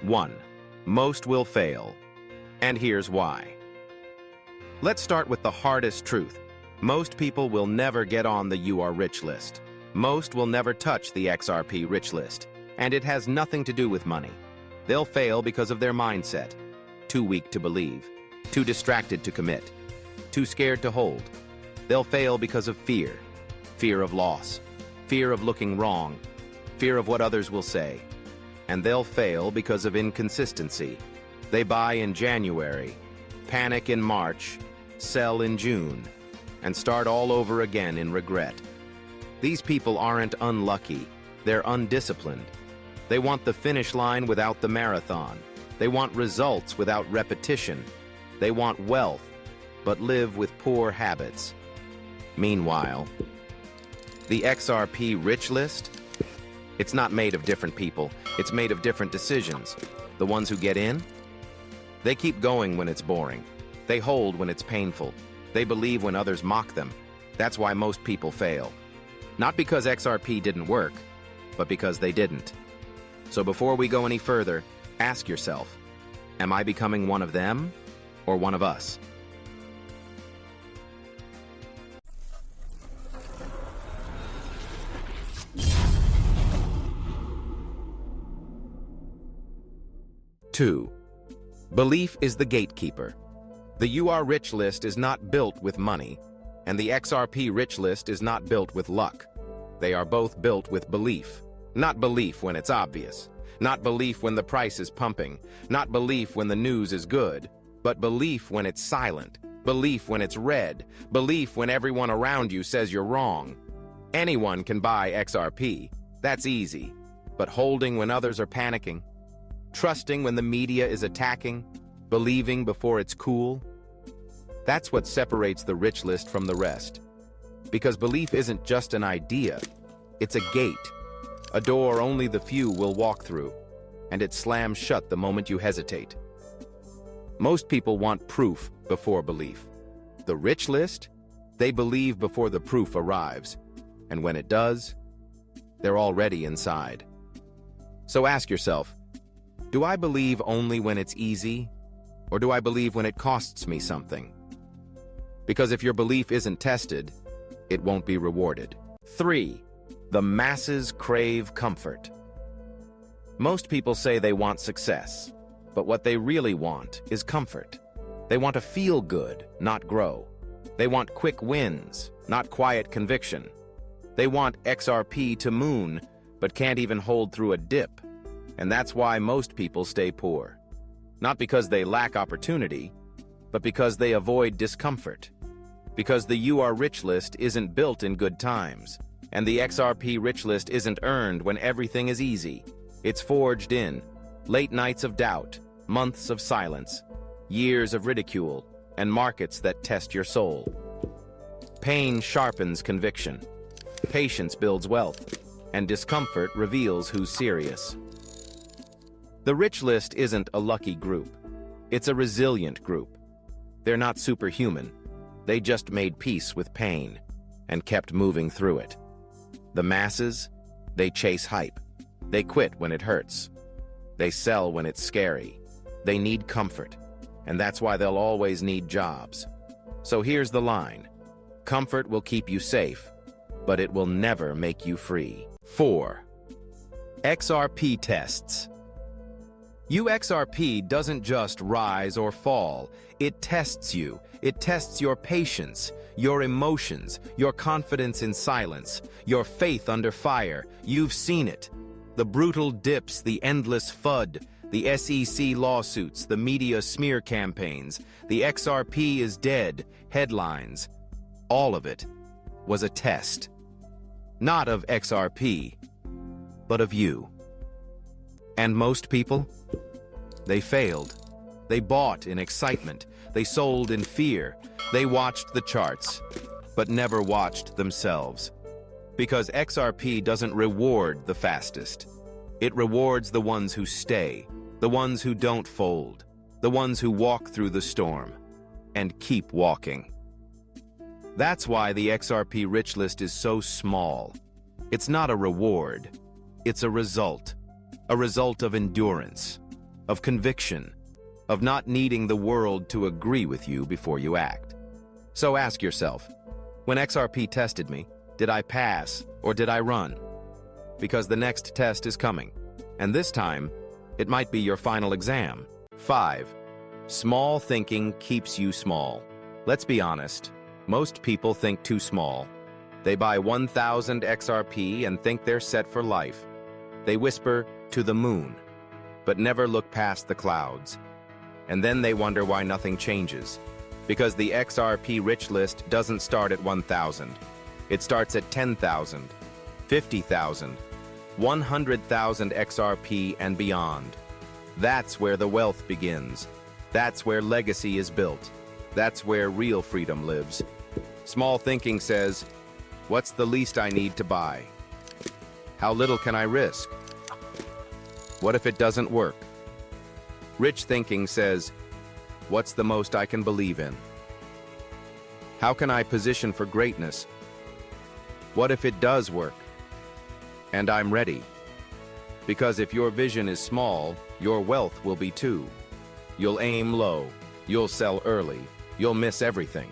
1. Most will fail. And here's why. Let's start with the hardest truth. Most people will never get on the You Are Rich list. Most will never touch the XRP Rich list. And it has nothing to do with money. They'll fail because of their mindset. Too weak to believe. Too distracted to commit. Too scared to hold. They'll fail because of fear. Fear of loss. Fear of looking wrong. Fear of what others will say. And they'll fail because of inconsistency. They buy in January, panic in March, sell in June, and start all over again in regret. These people aren't unlucky, they're undisciplined. They want the finish line without the marathon. They want results without repetition. They want wealth, but live with poor habits. Meanwhile, the XRP Rich list? It's not made of different people, it's made of different decisions. The ones who get in? They keep going when it's boring. They hold when it's painful. They believe when others mock them. That's why most people fail. Not because XRP didn't work, but because they didn't. So before we go any further, ask yourself, am I becoming one of them or one of us? Two, belief is the gatekeeper. The You Are Rich list is not built with money, and the XRP Rich list is not built with luck. They are both built with belief. Not belief when it's obvious, not belief when the price is pumping, not belief when the news is good, but belief when it's silent, belief when it's red, belief when everyone around you says you're wrong. Anyone can buy XRP, that's easy, but holding when others are panicking, trusting when the media is attacking, believing before it's cool, that's what separates the rich list from the rest. Because belief isn't just an idea, it's a gate, a door only the few will walk through, and it slams shut the moment you hesitate. Most people want proof before belief. The rich list, they believe before the proof arrives, and when it does, they're already inside. So ask yourself, do I believe only when it's easy, or do I believe when it costs me something? Because if your belief isn't tested, it won't be rewarded. 3. The masses crave comfort. Most people say they want success, but what they really want is comfort. They want to feel good, not grow. They want quick wins, not quiet conviction. They want XRP to moon, but can't even hold through a dip. And that's why most people stay poor. Not because they lack opportunity, but because they avoid discomfort. Because the You Are Rich list isn't built in good times, and the XRP Rich list isn't earned when everything is easy. It's forged in late nights of doubt, months of silence, years of ridicule, and markets that test your soul. Pain sharpens conviction. Patience builds wealth, and discomfort reveals who's serious. The rich list isn't a lucky group. It's a resilient group. They're not superhuman. They just made peace with pain and kept moving through it. The masses, they chase hype. They quit when it hurts. They sell when it's scary. They need comfort, and that's why they'll always need jobs. So here's the line. Comfort will keep you safe, but it will never make you free. 4. XRP tests. XRP doesn't just rise or fall. It tests you. It tests your patience, your emotions, your confidence in silence, your faith under fire. You've seen it. The brutal dips, the endless FUD, the SEC lawsuits, the media smear campaigns, the XRP is dead, headlines. All of it was a test. Not of XRP, but of you. And most people? They failed. They bought in excitement. They sold in fear. They watched the charts, but never watched themselves. Because XRP doesn't reward the fastest. It rewards the ones who stay, the ones who don't fold, the ones who walk through the storm, and keep walking. That's why the XRP Rich List is so small. It's not a reward. It's a result of endurance, of conviction, of not needing the world to agree with you before you act. So ask yourself, when XRP tested me, did I pass or did I run? Because the next test is coming, and this time, it might be your final exam. 5. Small thinking keeps you small. Let's be honest, most people think too small. They buy 1,000 XRP and think they're set for life. They whisper, "to the moon," but never look past the clouds. And then they wonder why nothing changes. Because the XRP rich list doesn't start at 1,000. It starts at 10,000, 50,000, 100,000 XRP and beyond. That's where the wealth begins. That's where legacy is built. That's where real freedom lives. Small thinking says, what's the least I need to buy? How little can I risk? What if it doesn't work? Rich thinking says, what's the most I can believe in? How can I position for greatness? What if it does work? And I'm ready. Because if your vision is small, your wealth will be too. You'll aim low, you'll sell early, you'll miss everything.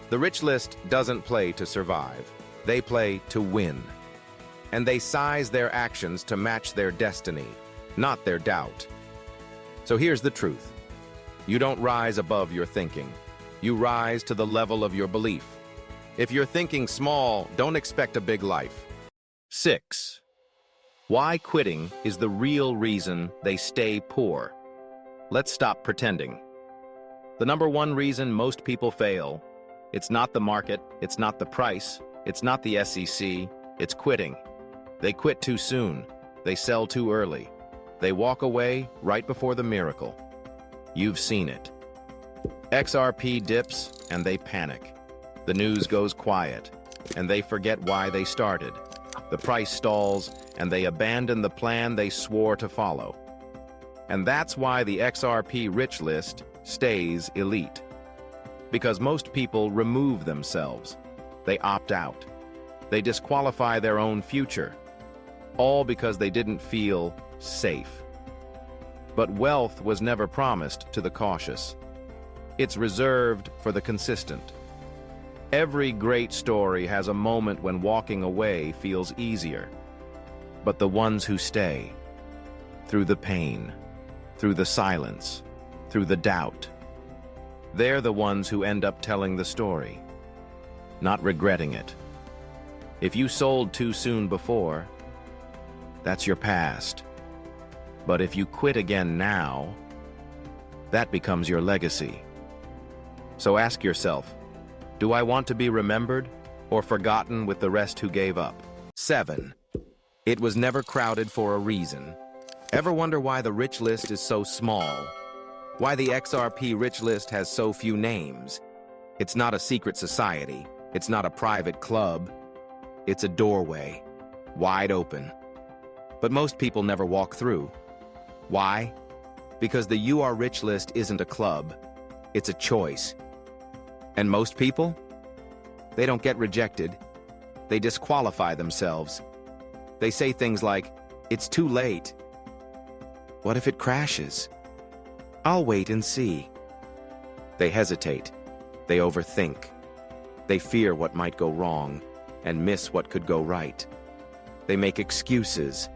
The rich list doesn't play to survive, they play to win. And they size their actions to match their destiny, not their doubt. So here's the truth. You don't rise above your thinking. You rise to the level of your belief. If you're thinking small, don't expect a big life. 6. Why quitting is the real reason they stay poor. Let's stop pretending. The number one reason most people fail, it's not the market, it's not the price, it's not the SEC, it's quitting. They quit too soon. They sell too early. They walk away right before the miracle. You've seen it. XRP dips and they panic. The news goes quiet and they forget why they started. The price stalls and they abandon the plan they swore to follow. And that's why the XRP rich list stays elite. Because most people remove themselves. They opt out. They disqualify their own future. All because they didn't feel safe. But wealth was never promised to the cautious. It's reserved for the consistent. Every great story has a moment when walking away feels easier. But the ones who stay, through the pain, through the silence, through the doubt, they're the ones who end up telling the story, not regretting it. If you sold too soon before, that's your past. But if you quit again now, that becomes your legacy. So ask yourself, do I want to be remembered or forgotten with the rest who gave up? 7. It was never crowded for a reason. Ever wonder why the rich list is so small? Why the XRP rich list has so few names? It's not a secret society. It's not a private club. It's a doorway, wide open. But most people never walk through. Why? Because the You Are Rich list isn't a club. It's a choice. And most people? They don't get rejected. They disqualify themselves. They say things like, it's too late. What if it crashes? I'll wait and see. They hesitate. They overthink. They fear what might go wrong and miss what could go right. They make excuses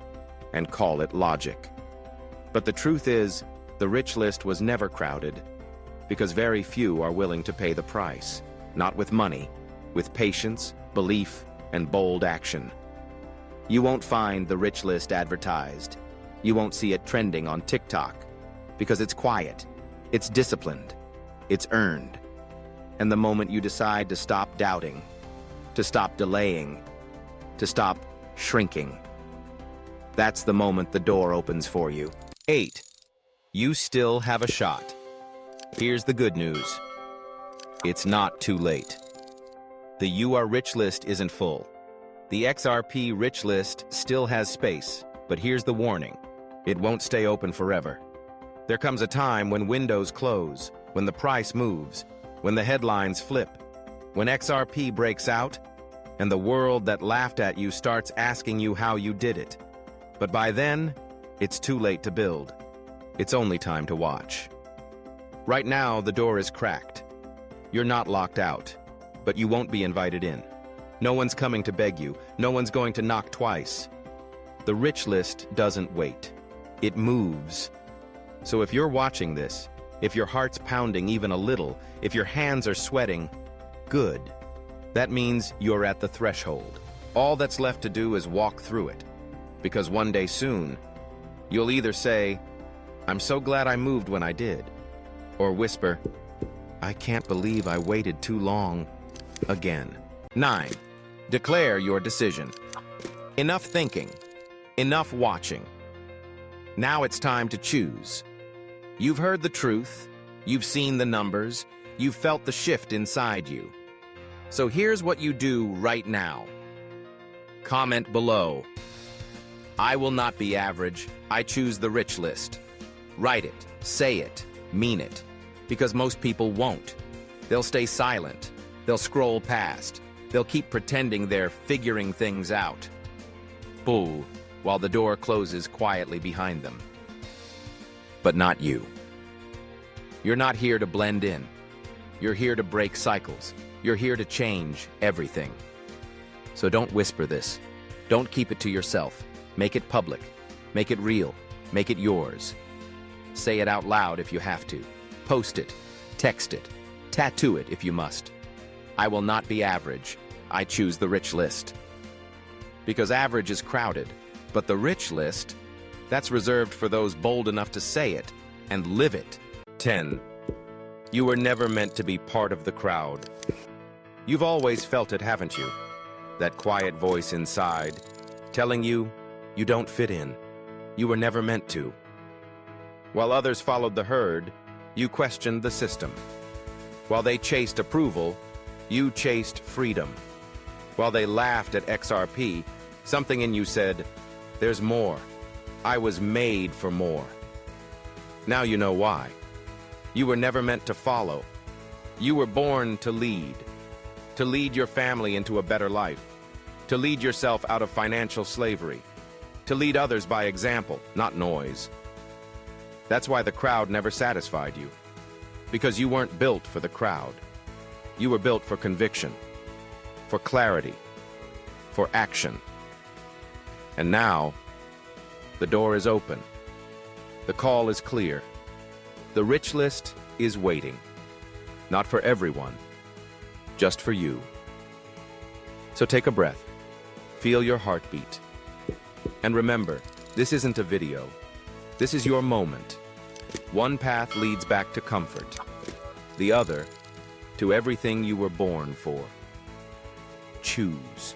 and call it logic. But the truth is, the rich list was never crowded because very few are willing to pay the price, not with money, with patience, belief, and bold action. You won't find the rich list advertised. You won't see it trending on TikTok because it's quiet, it's disciplined, it's earned. And the moment you decide to stop doubting, to stop delaying, to stop shrinking, that's the moment the door opens for you. 8. You still have a shot. Here's the good news. It's not too late. The You Are Rich list isn't full. The XRP rich list still has space, but here's the warning. It won't stay open forever. There comes a time when windows close, when the price moves, when the headlines flip, when XRP breaks out, and the world that laughed at you starts asking you how you did it. But by then, it's too late to build. It's only time to watch. Right now, the door is cracked. You're not locked out, but you won't be invited in. No one's coming to beg you. No one's going to knock twice. The rich list doesn't wait. It moves. So if you're watching this, if your heart's pounding even a little, if your hands are sweating, good. That means you're at the threshold. All that's left to do is walk through it. Because one day soon, you'll either say, "I'm so glad I moved when I did," or whisper, "I can't believe I waited too long," again. 9. Declare your decision. Enough thinking. Enough watching. Now it's time to choose. You've heard the truth. You've seen the numbers. You've felt the shift inside you. So here's what you do right now. Comment below. I will not be average. I choose the rich list. Write it, say it, mean it. Because most people won't. They'll stay silent. They'll scroll past. They'll keep pretending they're figuring things out. Bull, while the door closes quietly behind them. But not you. You're not here to blend in. You're here to break cycles. You're here to change everything. So don't whisper this. Don't keep it to yourself. Make it public. Make it real. Make it yours. Say it out loud if you have to. Post it. Text it. Tattoo it if you must. I will not be average. I choose the rich list. Because average is crowded, but the rich list, that's reserved for those bold enough to say it and live it. 10. You were never meant to be part of the crowd. You've always felt it, haven't you? That quiet voice inside, telling you you don't fit in. You were never meant to. While others followed the herd, you questioned the system. While they chased approval, you chased freedom. While they laughed at XRP, something in you said, "There's more. I was made for more." Now you know why. You were never meant to follow. You were born to lead your family into a better life, to lead yourself out of financial slavery, to lead others by example, not noise. That's why the crowd never satisfied you, because you weren't built for the crowd. You were built for conviction, for clarity, for action. And now, the door is open. The call is clear. The rich list is waiting. Not for everyone, just for you. So take a breath. Feel your heartbeat. And remember, this isn't a video. This is your moment. One path leads back to comfort. The other, to everything you were born for. Choose.